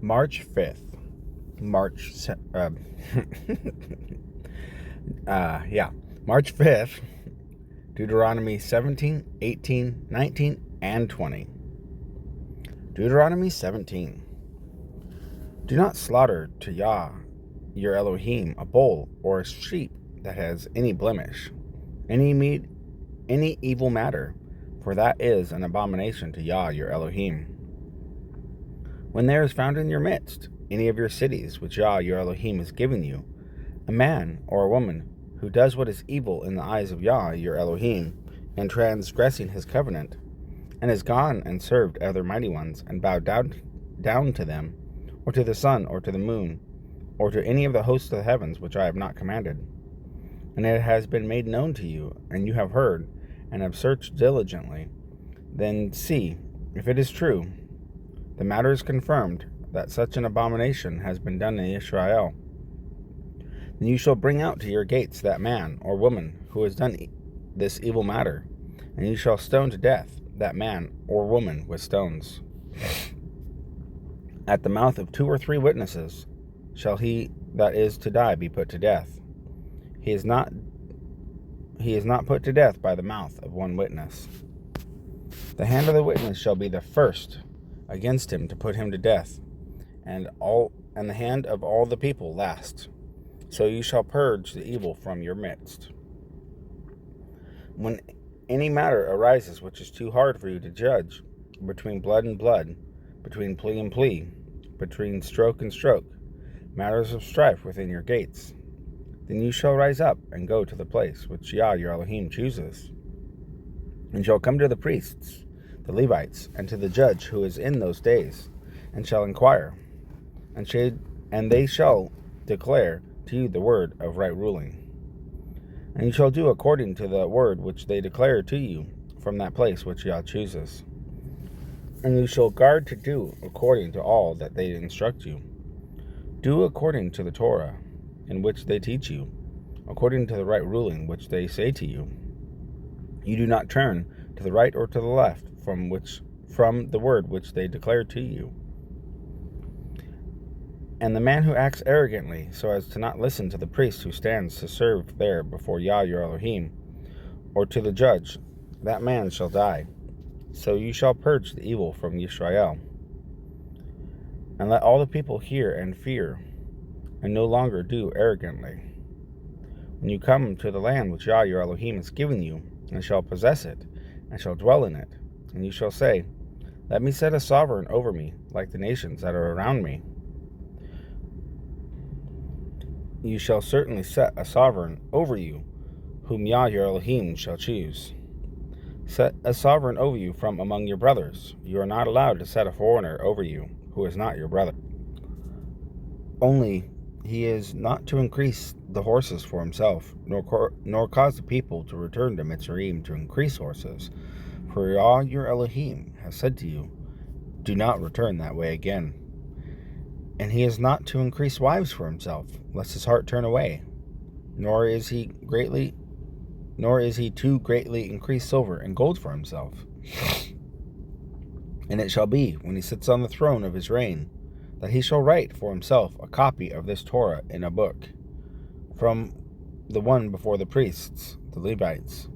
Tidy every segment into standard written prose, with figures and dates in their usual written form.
March 5th. March 5th, Deuteronomy 17, 18, 19, and 20. Deuteronomy 17. Do not slaughter to Yah, your Elohim, a bull or a sheep that has any blemish, any evil matter, for that is an abomination to Yah, your Elohim. When there is found in your midst any of your cities which Yah, your Elohim, has given you, a man or a woman who does what is evil in the eyes of Yah, your Elohim, and transgressing his covenant, and has gone and served other mighty ones, and bowed down to them, or to the sun, or to the moon, or to any of the hosts of the heavens which I have not commanded, and it has been made known to you, and you have heard, and have searched diligently, then see, if it is true, the matter is confirmed, that such an abomination has been done in Israel. Then you shall bring out to your gates that man or woman who has done this evil matter, and you shall stone to death that man or woman with stones. At the mouth of 2 or 3 witnesses shall he that is to die be put to death. He is not put to death by the mouth of one witness. The hand of the witness shall be the first against him to put him to death, and the hand of all the people last. So you shall purge the evil from your midst. When any matter arises which is too hard for you to judge, between blood and blood, between plea and plea, between stroke and stroke, matters of strife within your gates, then you shall rise up and go to the place which Yah your Elohim chooses, and shall come to the priests, the Levites, and to the judge who is in those days, and shall inquire, and they shall declare to you the word of right ruling. And you shall do according to the word which they declare to you from that place which Yah chooses. And you shall guard to do according to all that they instruct you. Do according to the Torah in which they teach you, according to the right ruling which they say to you. You do not turn to the right or to the left from the word which they declare to you. And the man who acts arrogantly so as to not listen to the priest who stands to serve there before Yah your Elohim, or to the judge, that man shall die. So you shall purge the evil from Israel. And let all the people hear and fear, and no longer do arrogantly. When you come to the land which Yah your Elohim has given you, and shall possess it, and shall dwell in it, and you shall say, let me set a sovereign over me, like the nations that are around me. You shall certainly set a sovereign over you, whom Yah your Elohim shall choose. Set a sovereign over you from among your brothers. You are not allowed to set a foreigner over you, who is not your brother. Only he is not to increase the horses for himself, nor cause the people to return to Mitzrayim to increase horses. For Yah your Elohim has said to you, do not return that way again. And he is not to increase wives for himself, lest his heart turn away. Nor is he to greatly increase silver and gold for himself. And it shall be, when he sits on the throne of his reign, that he shall write for himself a copy of this Torah in a book, from the one before the priests, the Levites.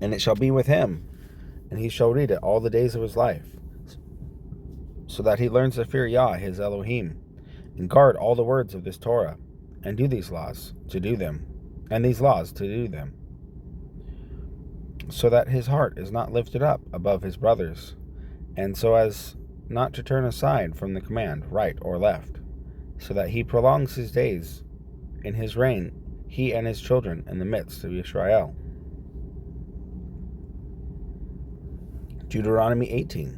And it shall be with him, and he shall read it all the days of his life, so that he learns to fear Yah his Elohim, and guard all the words of this Torah, and do these laws to do them, and these laws to do them, so that his heart is not lifted up above his brothers, and so as not to turn aside from the command right or left, so that he prolongs his days in his reign, he and his children in the midst of Israel. Deuteronomy 18.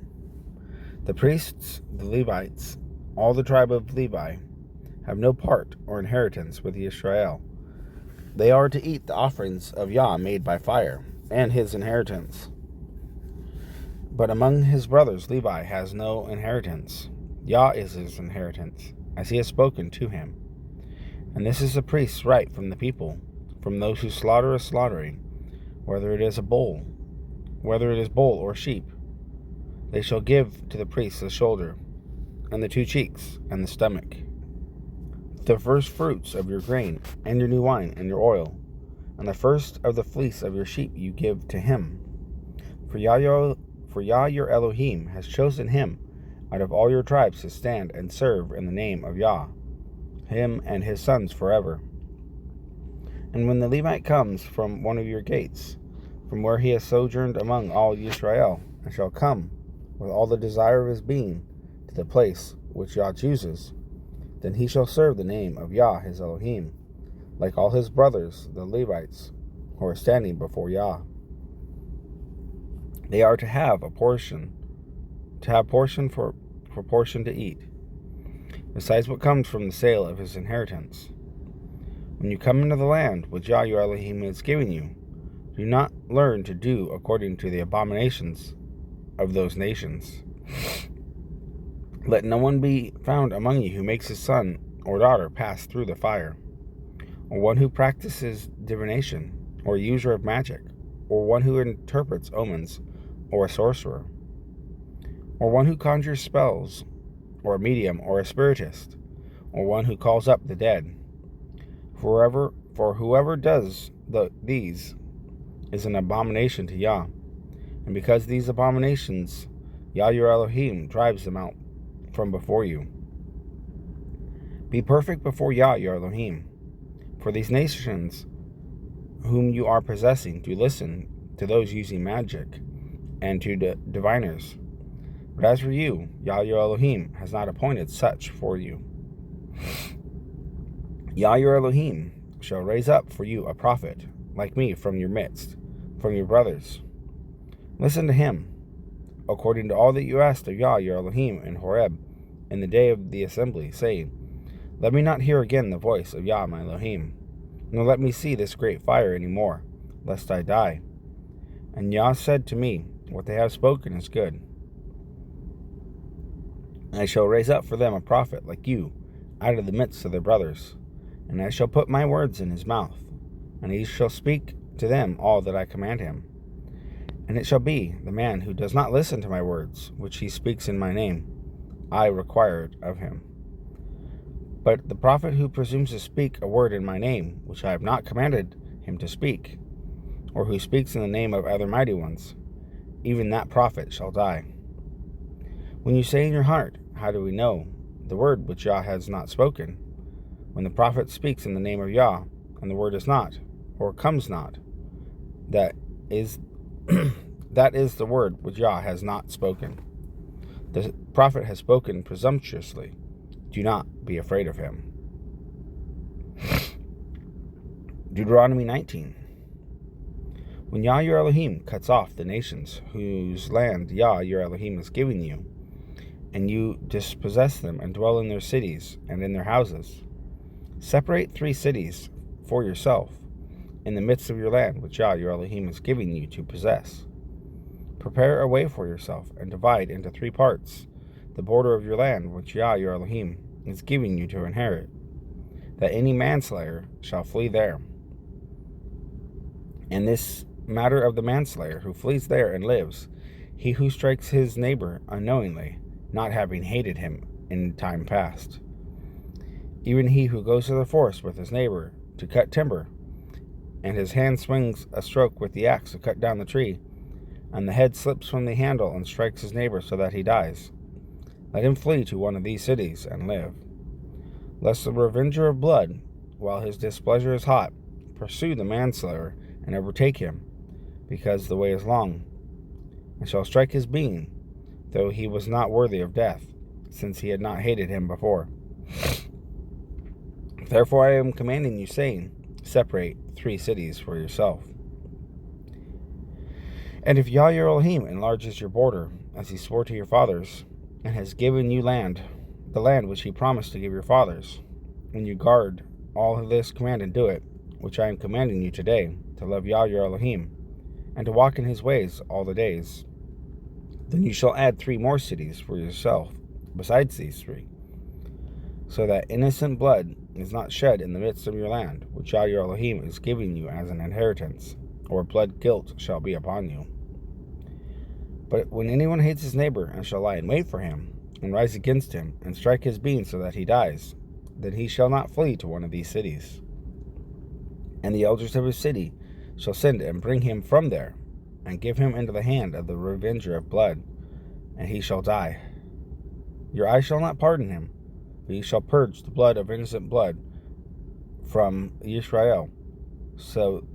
The priests, the Levites, all the tribe of Levi, have no part or inheritance with Israel. They are to eat the offerings of Yah made by fire, and his inheritance. But among his brothers Levi has no inheritance. Yah is his inheritance, as he has spoken to him. And this is the priest's right from the people, from those who slaughter a slaughtering, whether it is bull or sheep. They shall give to the priest the shoulder, and the 2 cheeks, and the stomach, the first fruits of your grain, and your new wine, and your oil, and the first of the fleece of your sheep you give to him. For Yah your Elohim has chosen him out of all your tribes to stand and serve in the name of Yah, him and his sons forever. And when the Levite comes from one of your gates, from where he has sojourned among all Israel, and shall come with all the desire of his being to the place which Yah chooses, then he shall serve the name of Yah his Elohim, like all his brothers, the Levites, who are standing before Yah. They are to have portion for portion to eat, besides what comes from the sale of his inheritance. When you come into the land which Yah your Elohim is giving you, do not learn to do according to the abominations of those nations. Let no one be found among you who makes his son or daughter pass through the fire, or one who practices divination, or a user of magic, or one who interprets omens, or a sorcerer, or one who conjures spells, or a medium, or a spiritist, or one who calls up the dead. For whoever does these is an abomination to Yah, and because these abominations, Yah your Elohim drives them out from before you. Be perfect before Yah your Elohim, for these nations whom you are possessing do listen to those using magic and to diviners. But as for you, Yah your Elohim has not appointed such for you. Yah your Elohim shall raise up for you a prophet like me from your midst, from your brothers. Listen to him, according to all that you asked of Yah your Elohim in Horeb in the day of the assembly, saying, Let me not hear again the voice of Yah my Elohim, nor let me see this great fire any more, lest I die. And Yah said to me, What they have spoken is good. I shall raise up for them a prophet like you out of the midst of their brothers, and I shall put my words in his mouth, and he shall speak to them all that I command him. And it shall be, the man who does not listen to my words, which he speaks in my name, I require it of him. But the prophet who presumes to speak a word in my name, which I have not commanded him to speak, or who speaks in the name of other mighty ones, even that prophet shall die. When you say in your heart, How do we know the word which Yah has not spoken? When the prophet speaks in the name of Yah, and the word is not, or comes not, that is the word which Yah has not spoken. The prophet has spoken presumptuously. Do not be afraid of him. Deuteronomy 19. When Yah your Elohim cuts off the nations whose land Yah your Elohim is giving you, and you dispossess them and dwell in their cities and in their houses, separate 3 cities for yourself in the midst of your land which Yah your Elohim is giving you to possess. Prepare a way for yourself and divide into 3 parts the border of your land which Yah your Elohim is giving you to inherit, that any manslayer shall flee there. In this matter of the manslayer who flees there and lives, he who strikes his neighbor unknowingly, not having hated him in time past, even he who goes to the forest with his neighbor to cut timber, and his hand swings a stroke with the axe to cut down the tree, and the head slips from the handle and strikes his neighbor so that he dies, let him flee to one of these cities and live. Lest the revenger of blood, while his displeasure is hot, pursue the manslayer and overtake him, because the way is long, and shall strike his being, though he was not worthy of death, since he had not hated him before. Therefore I am commanding you, saying, Separate 3 cities for yourself. And if Yah your Elohim enlarges your border, as he swore to your fathers, and has given you land, the land which he promised to give your fathers, when you guard all of this command and do it, which I am commanding you today, to love Yah your Elohim, and to walk in his ways all the days, then you shall add 3 more cities for yourself, besides these 3, so that innocent blood is not shed in the midst of your land, which Yah your Elohim is giving you as an inheritance, or blood guilt shall be upon you. But when anyone hates his neighbor and shall lie in wait for him, and rise against him, and strike his being so that he dies, then he shall not flee to one of these cities. And the elders of his city shall send and bring him from there, and give him into the hand of the revenger of blood, and he shall die. Your eye shall not pardon him, but ye shall purge the blood of innocent blood from Israel, so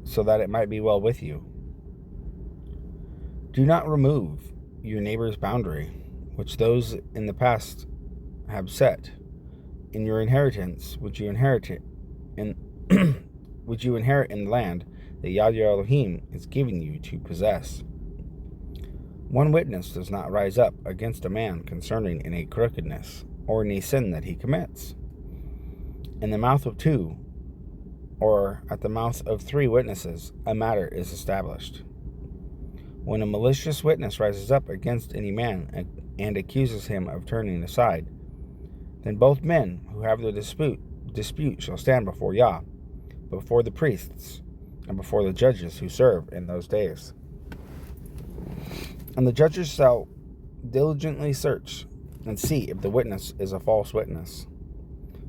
that it might be well with you. Do not remove your neighbor's boundary, which those in the past have set, in your inheritance, which you inherit in the land that Yah your Elohim is giving you to possess. One witness does not rise up against a man concerning any crookedness or any sin that he commits. In the mouth of two, or at the mouth of three witnesses, a matter is established. When a malicious witness rises up against any man and accuses him of turning aside, then both men who have the dispute shall stand before Yah, before the priests, and before the judges who serve in those days. And the judges shall diligently search and see if the witness is a false witness,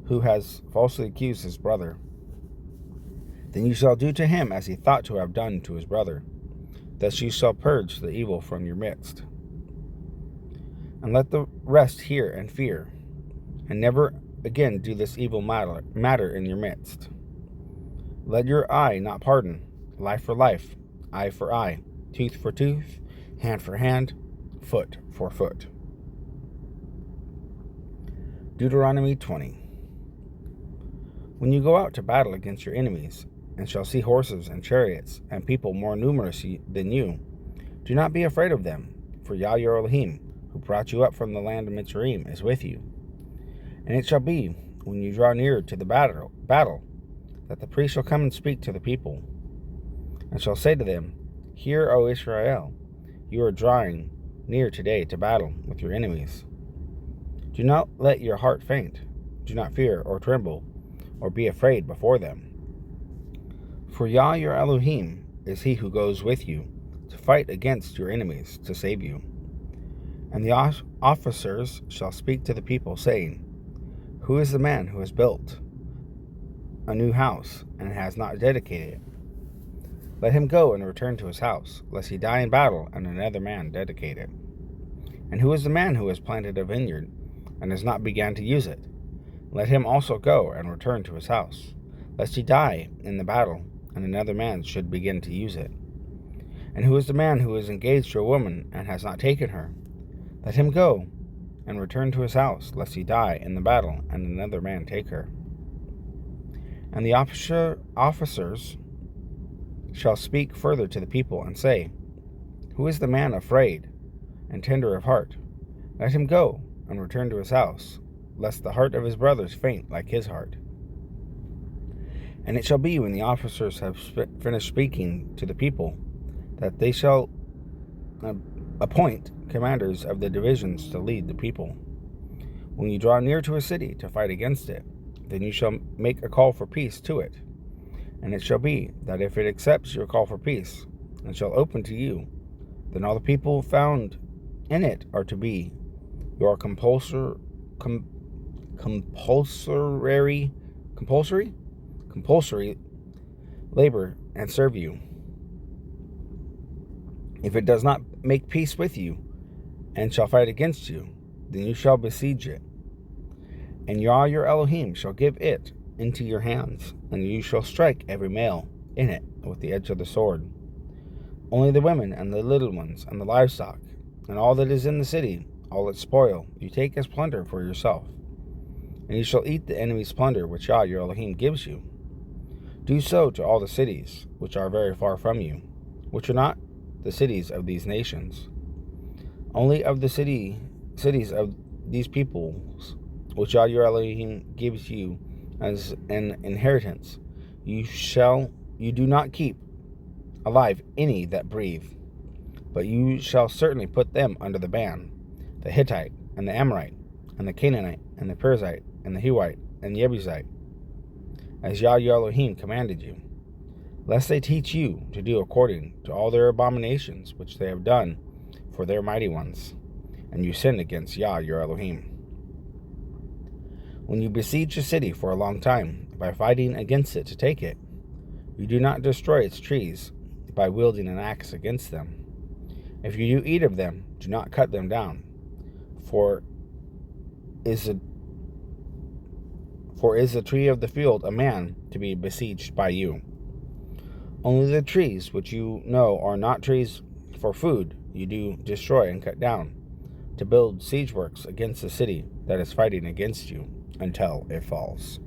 who has falsely accused his brother. Then you shall do to him as he thought to have done to his brother. Thus you shall purge the evil from your midst. And let the rest hear and fear, and never again do this evil matter in your midst. Let your eye not pardon, life for life, eye for eye, tooth for tooth, hand for hand, foot for foot. Deuteronomy 20. When you go out to battle against your enemies, and shall see horses and chariots, and people more numerous than you, do not be afraid of them, for Yah your Elohim, who brought you up from the land of Mitzrayim, is with you. And it shall be, when you draw near to the battle, that the priest shall come and speak to the people, and shall say to them, Hear, O Israel, you are drawing near today to battle with your enemies. Do not let your heart faint. Do not fear or tremble, or be afraid before them. For Yah your Elohim is he who goes with you to fight against your enemies to save you. And the officers shall speak to the people, saying, Who is the man who has built a new house and has not dedicated it? Let him go and return to his house, lest he die in battle and another man dedicate it. And who is the man who has planted a vineyard and has not begun to use it? Let him also go and return to his house, lest he die in the battle and another man should begin to use it. And who is the man who is engaged to a woman and has not taken her? Let him go and return to his house, lest he die in the battle and another man take her. And the officers shall speak further to the people and say, Who is the man afraid and tender of heart? Let him go and return to his house, lest the heart of his brothers faint like his heart. And it shall be when the officers have finished speaking to the people, that they shall appoint commanders of the divisions to lead the people. When you draw near to a city to fight against it, then you shall make a call for peace to it. And it shall be that if it accepts your call for peace, and shall open to you, then all the people found in it are to be your compulsory labor and serve you. If it does not make peace with you, and shall fight against you, then you shall besiege it. And Yah your Elohim shall give it into your hands, and you shall strike every male in it with the edge of the sword. Only the women and the little ones and the livestock, and all that is in the city, all its spoil, you take as plunder for yourself. And you shall eat the enemy's plunder which Yah your Elohim gives you. Do so to all the cities which are very far from you, which are not the cities of these nations. Only of the cities of these peoples, which Yah your Elohim gives you as an inheritance, you do not keep alive any that breathe, but you shall certainly put them under the ban, the Hittite, and the Amorite, and the Canaanite, and the Perizzite, and the Hivite, and the Jebusite, as Yah your Elohim commanded you, lest they teach you to do according to all their abominations which they have done for their mighty ones, and you sinned against Yah, your Elohim. When you besiege a city for a long time by fighting against it to take it, you do not destroy its trees by wielding an axe against them. If you do eat of them, do not cut them down, for is the tree of the field a man to be besieged by you? Only the trees which you know are not trees for food you do destroy and cut down, to build siege works against the city that is fighting against you until it falls.